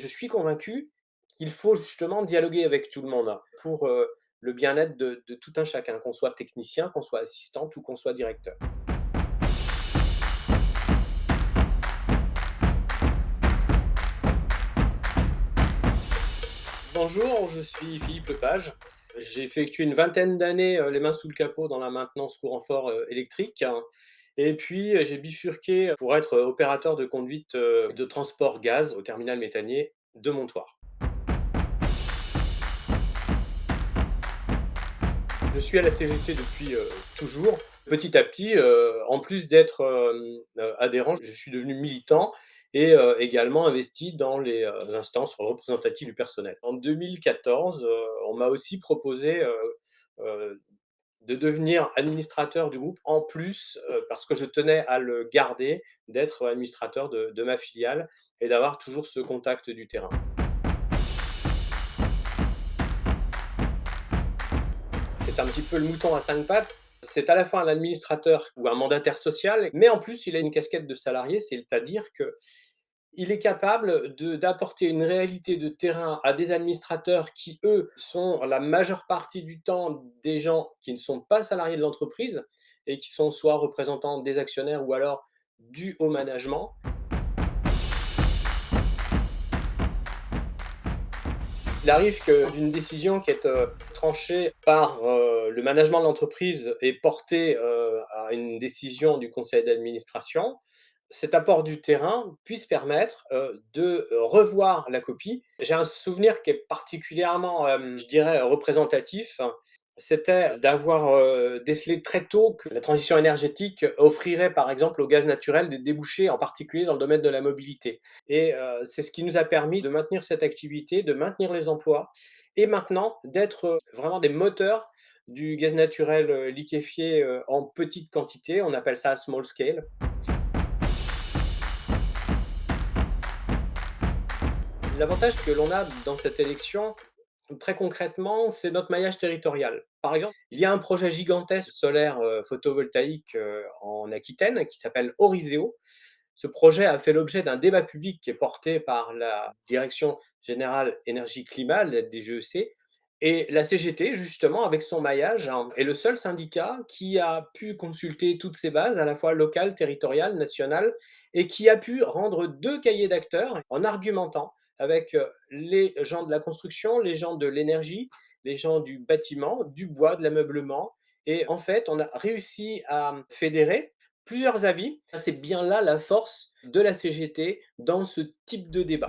je suis convaincu qu'il faut justement dialoguer avec tout le monde pour, le bien-être de tout un chacun, qu'on soit technicien, qu'on soit assistante ou qu'on soit directeur. Bonjour, je suis Philippe Lepage. J'ai effectué une vingtaine d'années, les mains sous le capot dans la maintenance courant fort, électrique, hein. Et puis, j'ai bifurqué pour être, opérateur de conduite, de transport gaz au terminal méthanier de Montoire. Je suis à la CGT depuis, toujours. Petit à petit, en plus d'être, adhérent, je suis devenu militant et également investi dans les, instances représentatives du personnel. En 2014, on m'a aussi proposé, heu, de devenir administrateur du groupe en plus, parce que je tenais à le garder, d'être administrateur de ma filiale et d'avoir toujours ce contact du terrain. C'est un petit peu le mouton à 5 pattes. C'est à la fois un administrateur ou un mandataire social, mais en plus, il a une casquette de salarié, c'est-à-dire qu'il est capable d'apporter une réalité de terrain à des administrateurs qui, eux, sont la majeure partie du temps des gens qui ne sont pas salariés de l'entreprise et qui sont soit représentants des actionnaires ou alors du haut management. Il arrive qu'une décision qui est, tranchée par, le management de l'entreprise et portée, à une décision du conseil d'administration, cet apport du terrain puisse permettre, de, revoir la copie. J'ai un souvenir qui est particulièrement, je dirais, représentatif. C'était d'avoir, décelé très tôt que la transition énergétique offrirait, par exemple, au gaz naturel des débouchés, en particulier dans le domaine de la mobilité. Et c'est ce qui nous a permis de maintenir cette activité, de maintenir les emplois et maintenant d'être, vraiment des moteurs du gaz naturel, liquéfié, en petite quantité. On appelle ça small scale. L'avantage que l'on a dans cette élection, très concrètement, c'est notre maillage territorial. Par exemple, il y a un projet gigantesque solaire, photovoltaïque, en Aquitaine qui s'appelle Oriseo. Ce projet a fait l'objet d'un débat public qui est porté par la Direction générale énergie-climat, la DGEC, et la CGT, justement, avec son maillage, hein, est le seul syndicat qui a pu consulter toutes ces bases, à la fois locales, territoriales, nationales, et qui a pu rendre 2 cahiers d'acteurs en argumentant avec, les gens de la construction, les gens de l'énergie, les gens du bâtiment, du bois, de l'ameublement et en fait, on a réussi à fédérer plusieurs avis. C'est bien là la force de la CGT dans ce type de débat.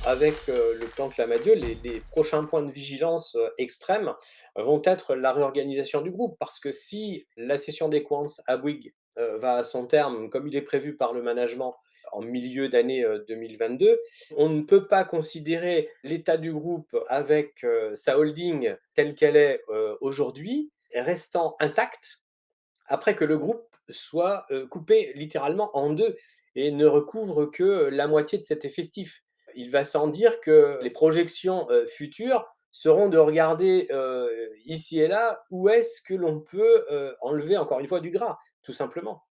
Avec, le plan Clamadieu, les prochains points de vigilance, extrêmes vont être la réorganisation du groupe. Parce que si la cession d'Equans à Bouygues, va à son terme comme il est prévu par le management en milieu d'année, 2022, on ne peut pas considérer l'état du groupe avec, sa holding telle qu'elle est, aujourd'hui, restant intacte après que le groupe soit, coupé littéralement en 2 et ne recouvre que la moitié de cet effectif. Il va sans dire que les projections, futures seront de regarder, ici et là où est-ce que l'on peut, enlever encore une fois du gras, tout simplement.